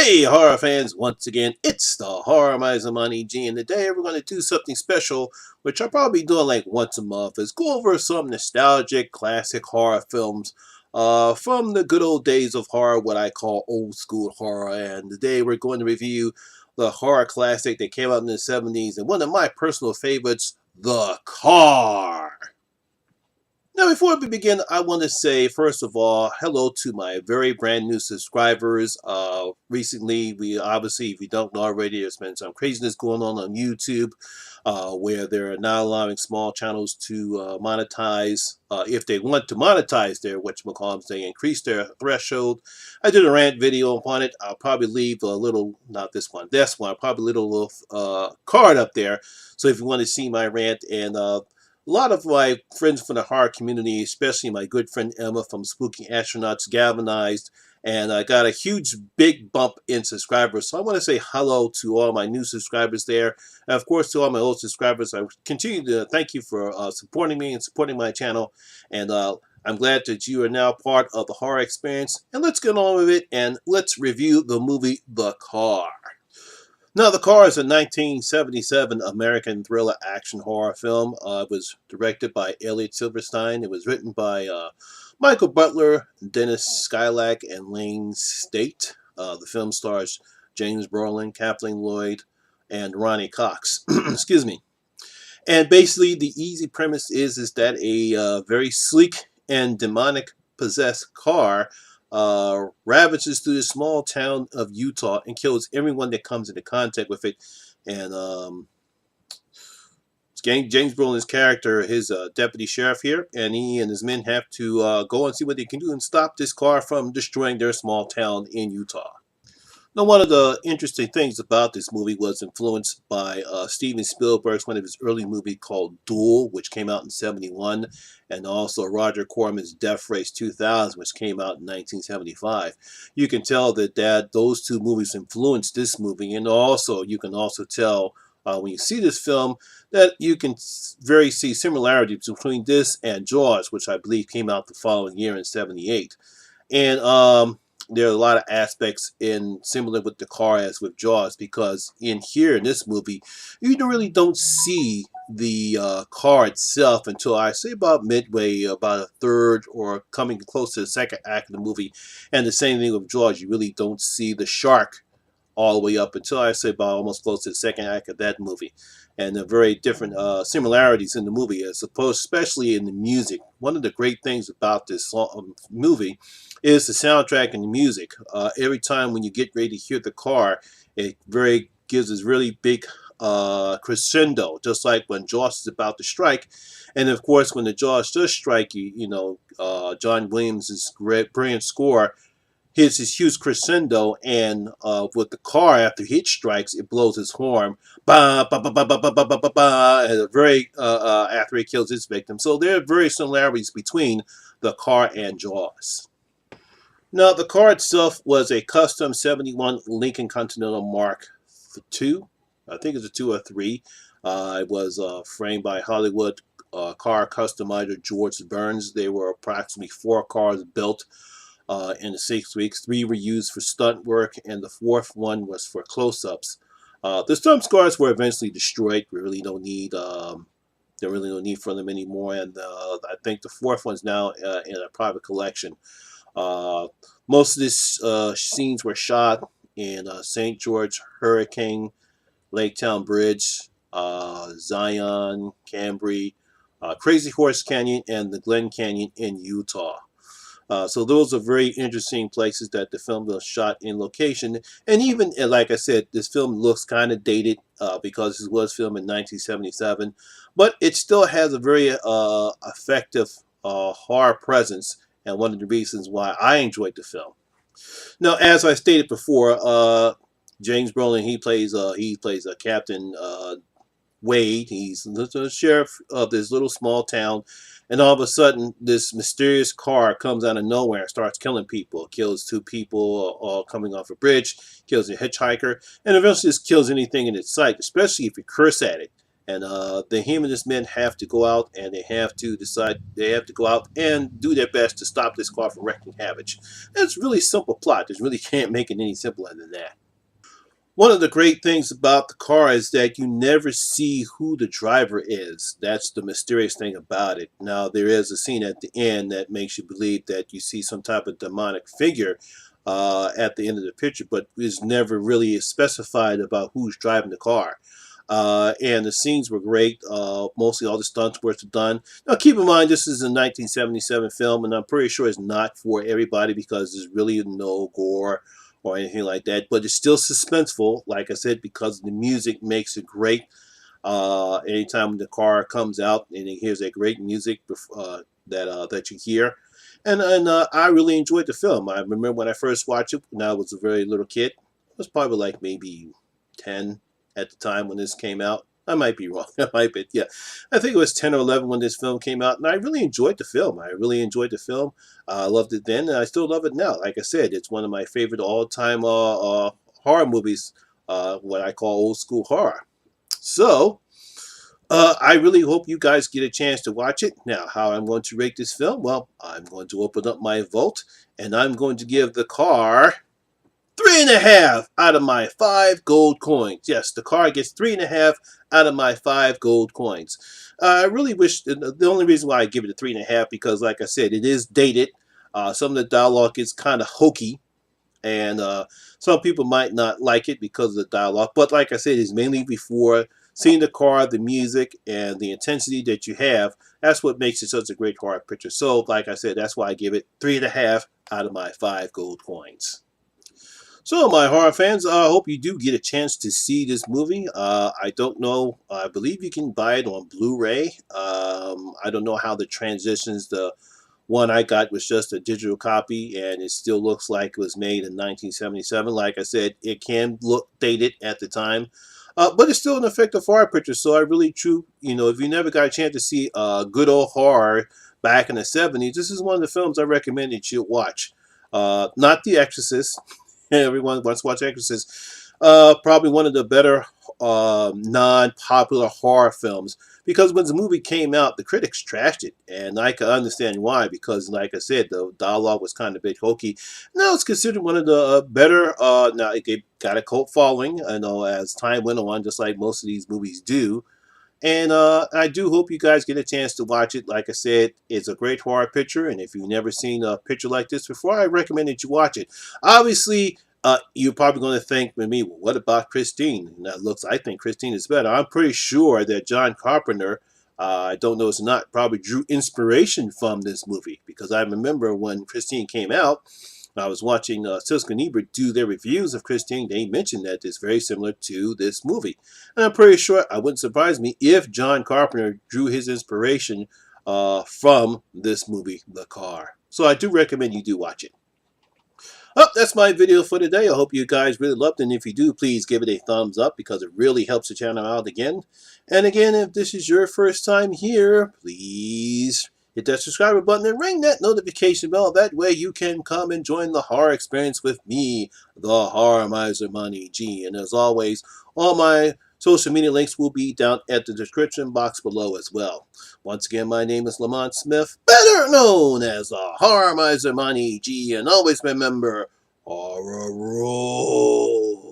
Hey horror fans, once again, it's the Horror Miser Monty G, and today we're going to do something special, which I'll probably do like once a month, is go over some nostalgic classic horror films from the good old days of horror, what I call old school horror. And today we're going to review the horror classic that came out in the 70s, and one of my personal favorites, The Car. Now, before we begin, I want to say, first of all, hello to my very brand new subscribers. Recently, if you don't know already, there's been some craziness going on YouTube where they're not allowing small channels to monetize. If they want to monetize their whatchamacallits, they increase their threshold. I did a rant video upon it. I'll probably leave a little, not this one, I'll probably leave a little card up there. So if you want to see my rant and a lot of my friends from the horror community, especially my good friend Emma from Spooky Astronauts, galvanized, and I got a huge big bump in subscribers. So I want to say hello to all my new subscribers there. And of course, to all my old subscribers, I continue to thank you for supporting me and supporting my channel. And I'm glad that you are now part of the horror experience. And let's get on with it and let's review the movie The Car. Now, The Car is a 1977 American thriller action horror film. It was directed by Elliot Silverstein. It was written by Michael Butler, Dennis Skylak, and Lane State. The film stars James Brolin, Kathleen Lloyd, and Ronnie Cox. Excuse me. And basically, the easy premise is that a very sleek and demonic possessed car ravages through the small town of Utah and kills everyone that comes into contact with it. And James Brolin's character, his deputy sheriff here, and he and his men have to go and see what they can do and stop this car from destroying their small town in Utah. Now, one of the interesting things about this movie was influenced by Steven Spielberg's one of his early movies called Duel, which came out in '71, and also Roger Corman's Death Race 2000, which came out in 1975. You can tell that those two movies influenced this movie, and also you can also tell when you see this film that you can see similarities between this and Jaws, which I believe came out the following year in '78. And there are a lot of aspects similar with The Car as with Jaws, because in this movie, you really don't see the car itself until I say about midway, about a third or coming close to the second act of the movie. And the same thing with Jaws, you really don't see the shark all the way up until I say about almost close to the second act of that movie. And the very different similarities in the movie, as opposed, especially in the music. One of the great things about this movie is the soundtrack and the music. Every time when you get ready to hear the car, it gives this really big crescendo, just like when Jaws is about to strike. And of course, when the Jaws does strike, John Williams' brilliant score hits his huge crescendo, and with the car, after he strikes, it blows his horn, ba ba ba ba ba ba ba ba ba ba, and after he kills his victim. So there are very similarities between The Car and Jaws. Now, the car itself was a custom '71 Lincoln Continental Mark II. I think it's a 2 or 3. It was framed by Hollywood car customizer George Burns. There were approximately 4 cars built in the 6 weeks. 3 were used for stunt work, and the 4th one was for close-ups. The stunt cars were eventually destroyed. We really don't need there really no need for them anymore, and I think the 4th one's now in a private collection. Most of these scenes were shot in St. George, Hurricane, Lake Town Bridge, Zion, Cambry, Crazy Horse Canyon, and the Glen Canyon in Utah. So those are very interesting places that the film was shot in location. And even, like I said, this film looks kind of dated because it was filmed in 1977. But it still has a very effective horror presence, and one of the reasons why I enjoyed the film. Now, as I stated before, James Brolin, he plays a Captain Wade. He's the sheriff of this little small town, and all of a sudden, this mysterious car comes out of nowhere and starts killing people. Kills 2 people all coming off a bridge, kills a hitchhiker, and eventually just kills anything in its sight, especially if you curse at it. And the him and his men have to go out, and they have to go out and do their best to stop this car from wreaking havoc. It's really simple plot. There's really can't make it any simpler than that. One of the great things about the car is that you never see who the driver is. That's the mysterious thing about it. Now, there is a scene at the end that makes you believe that you see some type of demonic figure at the end of the picture, but it's never really specified about who's driving the car. And the scenes were great. Mostly all the stunts were done. Now, keep in mind, this is a 1977 film, and I'm pretty sure it's not for everybody because there's really no gore or anything like that. But it's still suspenseful, like I said, because the music makes it great. Anytime the car comes out and it hears that great music that you hear. And I really enjoyed the film. I remember when I first watched it when I was a very little kid. I was probably like maybe 10 at the time when this came out. I might be wrong. I might be, yeah. I think it was 10 or 11 when this film came out, and I really enjoyed the film. I really enjoyed the film. I loved it then, and I still love it now. Like I said, it's one of my favorite all-time horror movies, what I call old school horror. So, I really hope you guys get a chance to watch it. Now, how I'm going to rate this film? Well, I'm going to open up my vote, and I'm going to give the car 3.5 out of my 5 gold coins. Yes, the car gets 3.5 out of my 5 gold coins. I really wish, the only reason why I give it a 3.5 because, like I said, it is dated. Some of the dialogue is kind of hokey, and some people might not like it because of the dialogue. But like I said, it's mainly before seeing the car, the music, and the intensity that you have. That's what makes it such a great horror picture. So, like I said, that's why I give it 3.5 out of my 5 gold coins. So, my horror fans, I hope you do get a chance to see this movie. I don't know. I believe you can buy it on Blu-ray. I don't know how the transitions. The one I got was just a digital copy, and it still looks like it was made in 1977. Like I said, it can look dated at the time. But it's still an effective horror picture, so I really if you never got a chance to see good old horror back in the 70s, this is one of the films I recommend that you watch. Not The Exorcist. Everyone wants to watch Exorcist. Probably one of the better non-popular horror films because when the movie came out, the critics trashed it, and I can understand why. Because, like I said, the dialogue was kind of a bit hokey. Now it's considered one of the better. Now it got a cult following, I know, as time went on, just like most of these movies do. And I do hope you guys get a chance to watch it. Like I said, it's a great horror picture, and if you've never seen a picture like this before, I recommend that you watch it. Obviously, you're probably going to think with me, well, what about Christine? And I think Christine is better. I'm pretty sure that John Carpenter, I don't know if it's not, probably drew inspiration from this movie because I remember when Christine came out, I was watching Siskel and Ebert do their reviews of Christine. They mentioned that it's very similar to this movie. And I'm pretty sure it wouldn't surprise me if John Carpenter drew his inspiration from this movie, The Car. So I do recommend you do watch it. Well, that's my video for today. I hope you guys really loved it. And if you do, please give it a thumbs up because it really helps the channel out again. And again, if this is your first time here, please hit that subscribe button and ring that notification bell. That way you can come and join the horror experience with me, the Horror Miser Monty G. And as always, all my social media links will be down at the description box below as well. Once again, my name is Lamont Smith, better known as the Horror Miser Monty G. And always remember, horror rules.